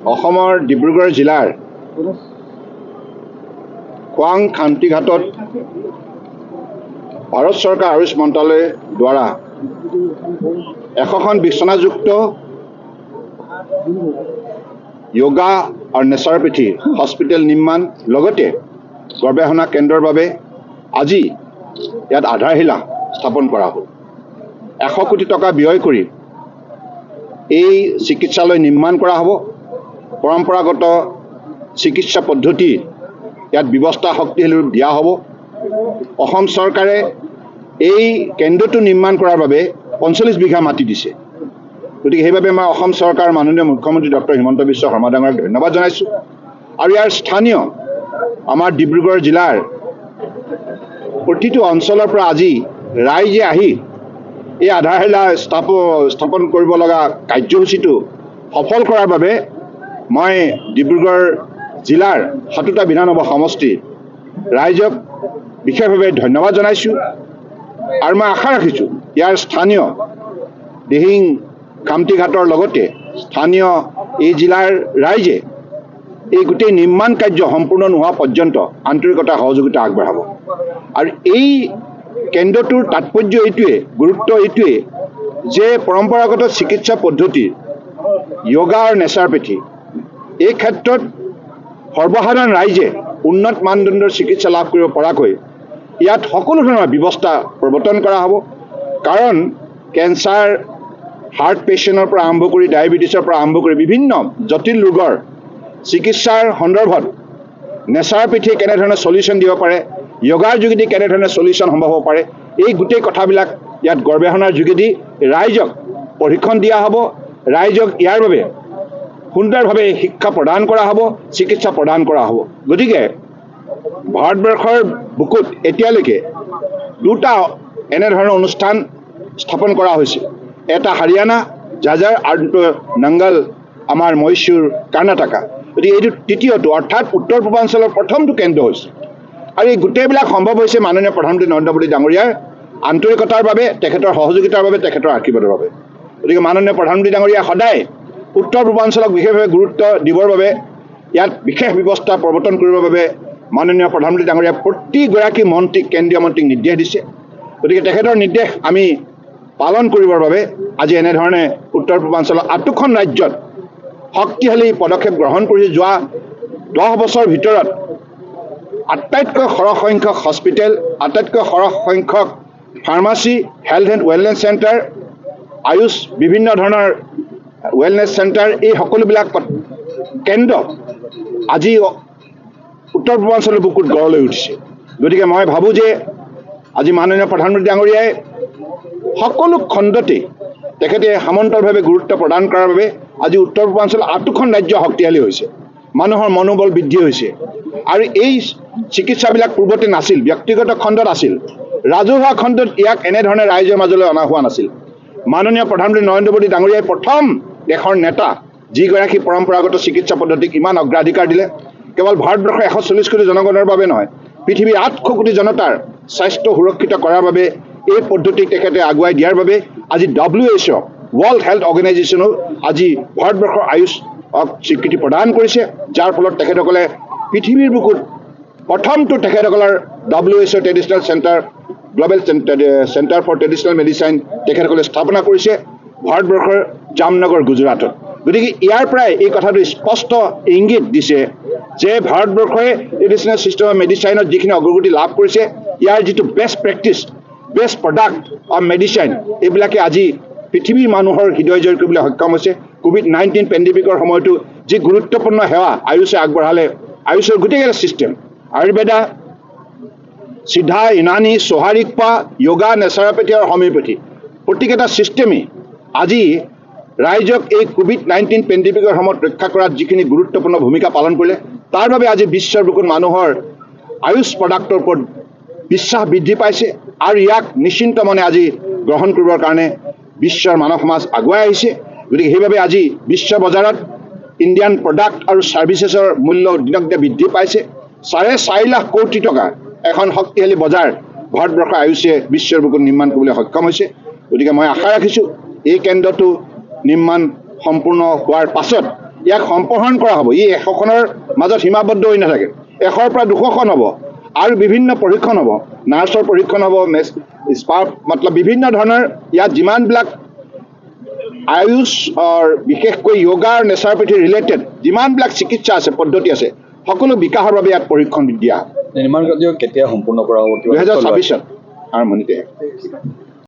অসমৰ ডিব্ৰুগড় জিলাৰ খোৱাং শান্তিঘাটত ভাৰত চৰকাৰ আয়ুষ মন্ত্ৰালয় দ্বাৰা 100খন বিচনাযুক্ত যোগা আৰু নেচাৰোপেথি হস্পিটেল নিৰ্মাণ লগতে গৱেষণা কেন্দ্ৰৰ বাবে আজি ইয়াত আধাৰশিলা স্থাপন কৰা হ'ল। 100 কোটি টকা ব্যয় কৰি এই চিকিৎসালয় নিৰ্মাণ কৰা হ'ব। পৰম্পৰাগত চিকিৎসা পদ্ধতি ইয়াত ব্যৱস্থা শক্তিশালী দিয়া হ'ব। অসম চৰকাৰে এই কেন্দ্ৰটো নিৰ্মাণ কৰাৰ বাবে 45 বিঘা মাটি দিছে। গতিকে সেইবাবে মই অসম চৰকাৰৰ মাননীয় মুখ্যমন্ত্ৰী ডক্টৰ হিমন্ত বিশ্ব শৰ্মা ডাঙৰীয়াক ধন্যবাদ জনাইছোঁ। আৰু ইয়াৰ স্থানীয় আমাৰ ডিব্ৰুগড় জিলাৰ প্ৰতিটো অঞ্চলৰ পৰা আজি ৰাইজে আহি এই আধাৰশিলা স্থাপন কৰিব লগা কাৰ্যসূচীটো সফল কৰাৰ বাবে মই ডিব্ৰুগড় জিলাৰ 7টা বিধানসভা সমষ্টিৰ ৰাইজক বিশেষভাৱে ধন্যবাদ জনাইছোঁ। আৰু মই আশা ৰাখিছোঁ ইয়াৰ স্থানীয় দিহিং খামতিঘাটৰ লগতে স্থানীয় এই জিলাৰ ৰাইজে এই গোটেই নিৰ্মাণ কাৰ্য সম্পূৰ্ণ নোহোৱা পৰ্যন্ত আন্তৰিকতা সহযোগিতা আগবঢ়াব। আৰু এই কেন্দ্ৰটোৰ তাৎপৰ্য এইটোৱে, গুৰুত্ব এইটোৱে যে পৰম্পৰাগত চিকিৎসা পদ্ধতি যোগা আৰু নেচাৰোপেথি এই ক্ষেত্ৰত সৰ্বসাধাৰণ ৰাইজে উন্নত মানদণ্ডৰ চিকিৎসা লাভ কৰিব পৰাকৈ ইয়াত সকলো ধৰণৰ ব্যৱস্থা প্ৰৱৰ্তন কৰা হ'ব। কাৰণ কেঞ্চাৰ, হাৰ্ট পেচেণ্টৰ পৰা আৰম্ভ কৰি ডায়েবেটিছৰ পৰা আৰম্ভ কৰি বিভিন্ন জটিল ৰোগৰ চিকিৎসাৰ সন্দৰ্ভত নেচাৰোপেথিয়ে কেনেধৰণে চলিউশ্যন দিব পাৰে, যোগাৰ যোগেদি কেনেধৰণে চলিউশ্যন সম্ভৱ হ'ব পাৰে, এই গোটেই কথাবিলাক ইয়াত গৱেষণাৰ যোগেদি ৰাইজক প্ৰশিক্ষণ দিয়া হ'ব। ৰাইজক ইয়াৰ বাবে সুন্দৰভাৱে শিক্ষা প্ৰদান কৰা হ'ব, চিকিৎসা প্ৰদান কৰা হ'ব। গতিকে ভাৰতবৰ্ষৰ বুকুত এতিয়ালৈকে 2টা এনেধৰণৰ অনুষ্ঠান স্থাপন কৰা হৈছে। এটা হাৰিয়ানা জাজাৰ আৰু নাংগাল আমাৰ মহীশূৰ কৰ্ণাটকা। গতিকে এইটো তৃতীয়টো অৰ্থাৎ উত্তৰ পূৰ্বাঞ্চলৰ প্ৰথমটো কেন্দ্ৰ হৈছে। আৰু এই গোটেইবিলাক সম্ভৱ হৈছে মাননীয় প্ৰধানমন্ত্ৰী নৰেন্দ্ৰ মোদী ডাঙৰীয়াৰ আন্তৰিকতাৰ বাবে, তেখেতৰ সহযোগিতাৰ বাবে, তেখেতৰ আশীৰ্বাদৰ বাবে। গতিকে মাননীয় প্ৰধানমন্ত্ৰী ডাঙৰীয়া সদায় উত্তৰ পূৰ্বাঞ্চলক বিশেষভাৱে গুৰুত্ব দিবৰ বাবে, ইয়াত বিশেষ ব্যৱস্থা প্ৰৱৰ্তন কৰিবৰ বাবে মাননীয় প্ৰধানমন্ত্ৰী ডাঙৰীয়াই প্ৰতিগৰাকী মন্ত্ৰীক, কেন্দ্ৰীয় মন্ত্ৰীক নিৰ্দেশ দিছে। গতিকে তেখেতৰ নিৰ্দেশ আমি পালন কৰিবৰ বাবে আজি এনেধৰণে উত্তৰ পূৰ্বাঞ্চলৰ 8খন ৰাজ্যত শক্তিশালী পদক্ষেপ গ্ৰহণ কৰিছে। যোৱা 10 বছৰৰ ভিতৰত আটাইতকৈ সৰহ সংখ্যক হস্পিটেল, আটাইতকৈ সৰহ সংখ্যক pharmacy, health and wellness centre, Ayush বিভিন্ন ধৰণৰ ৱেলনেছ চেণ্টাৰ, এই সকলোবিলাক কেন্দ্ৰ আজি উত্তৰ পূৰ্বাঞ্চলৰ বুকুত গঢ় লৈ উঠিছে। গতিকে মই ভাবোঁ যে আজি মাননীয় প্ৰধানমন্ত্ৰী ডাঙৰীয়াই সকলো খণ্ডতেই তেখেতে সামন্তভাৱে গুৰুত্ব প্ৰদান কৰাৰ বাবে আজি উত্তৰ পূৰ্বাঞ্চলৰ 8খন ৰাজ্য শক্তিশালী হৈছে, মানুহৰ মনোবল বৃদ্ধি হৈছে। আৰু এই চিকিৎসাবিলাক পূৰ্বতে নাছিল, ব্যক্তিগত খণ্ডত আছিল, ৰাজহুৱা খণ্ডত ইয়াক এনেধৰণে ৰাইজৰ মাজলৈ অনা হোৱা নাছিল। মাননীয় প্ৰধানমন্ত্ৰী নৰেন্দ্ৰ মোদী ডাঙৰীয়াই প্ৰথম দেশৰ নেতা যিগৰাকী পৰম্পৰাগত চিকিৎসা পদ্ধতিক ইমান অগ্ৰাধিকাৰ দিলে। কেৱল ভাৰতবৰ্ষৰ 140 কোটি জনগণৰ বাবে নহয়, পৃথিৱীৰ 800 কোটি জনতাৰ স্বাস্থ্য সুৰক্ষিত কৰাৰ বাবে এই পদ্ধতিক তেখেতে আগুৱাই দিয়াৰ বাবে আজি WHO ৱৰ্ল্ড হেল্থ অৰ্গেনাইজেশ্যনেও আজি ভাৰতবৰ্ষৰ আয়ুষক স্বীকৃতি প্ৰদান কৰিছে, যাৰ ফলত তেখেতসকলে পৃথিৱীৰ বুকুত প্ৰথমটো তেখেতসকলৰ WHO traditional centre, global centre for traditional medicine তেখেতসকলে স্থাপনা কৰিছে ভাৰতবৰ্ষৰ জামনগৰ, গুজৰাটত। গতিকে ইয়াৰ পৰাই এই কথাটো স্পষ্ট ইংগিত দিছে যে ভাৰতবৰ্ষই ট্ৰেডিশ্যনেল ছিষ্টেম অফ মেডিচাইনত যিখিনি অগ্ৰগতি লাভ কৰিছে, ইয়াৰ যিটো best practice, best product of medicine, এইবিলাকে আজি পৃথিৱীৰ মানুহৰ হৃদয় জয় কৰিবলৈ সক্ষম হৈছে। COVID-19 পেণ্ডেমিকৰ সময়তো যি গুৰুত্বপূৰ্ণ সেৱা আয়ুষে আগবঢ়ালে, আয়ুষৰ গোটেইকেইটা ছিষ্টেম, আয়ুৰ্বেদা, সিদ্ধা, ইউনানী, সোহাৰিকপা, যোগা, নেচাৰোপেথি আৰু হোমিওপেথি, প্ৰত্যেকটা ছিষ্টেমেই আজি ৰাইজক এই COVID-19 পেণ্ডেমিকৰ সময়ত ৰক্ষা কৰাত যিখিনি গুৰুত্বপূৰ্ণ ভূমিকা পালন কৰিলে, তাৰ বাবে আজি বিশ্বৰ বুকুত মানুহৰ আয়ুষ প্ৰডাক্টৰ ওপৰত বিশ্বাস বৃদ্ধি পাইছে। আৰু ইয়াক নিশ্চিন্ত মনে আজি গ্ৰহণ কৰিবৰ কাৰণে বিশ্বৰ মানৱ সমাজ আগুৱাই আহিছে। গতিকে সেইবাবে আজি বিশ্ব বজাৰত ইণ্ডিয়ান প্ৰডাক্ট আৰু ছাৰ্ভিচেছৰ মূল্য দিনক দিনে বৃদ্ধি পাইছে। 4.5 লাখ কোটি টকা এখন শক্তিশালী বজাৰ ভাৰতবৰ্ষৰ আয়ুষে বিশ্বৰ বুকুত নিৰ্মাণ কৰিবলৈ সক্ষম হৈছে। গতিকে মই আশা ৰাখিছোঁ এই কেন্দ্ৰটো নিৰ্মাণ সম্পূৰ্ণ হোৱাৰ পাছত ইয়াক সম্প্ৰসাৰণ কৰা হ'ব। ই 100খনৰ মাজত সীমাবদ্ধ হৈ নাথাকে, 100ৰ পৰা 200খন হ'ব আৰু বিভিন্ন প্ৰশিক্ষণ হ'ব, নাৰ্ছৰ প্ৰশিক্ষণ হ'ব, স্পা মতলব বিভিন্ন ধৰণৰ ইয়াত যিমানবিলাক আয়ুষ বিশেষকৈ য়োগা আৰু নেচাৰোপেথি ৰিলেটেড যিমানবিলাক চিকিৎসা আছে, পদ্ধতি আছে, সকলো বিকাশৰ বাবে ইয়াত প্ৰশিক্ষণ দিয়া হ'ব। নিৰ্মাণ কাৰ্য কেতিয়া সম্পূৰ্ণ কৰা হ'ব? 2026 আৰম্ভণিতে।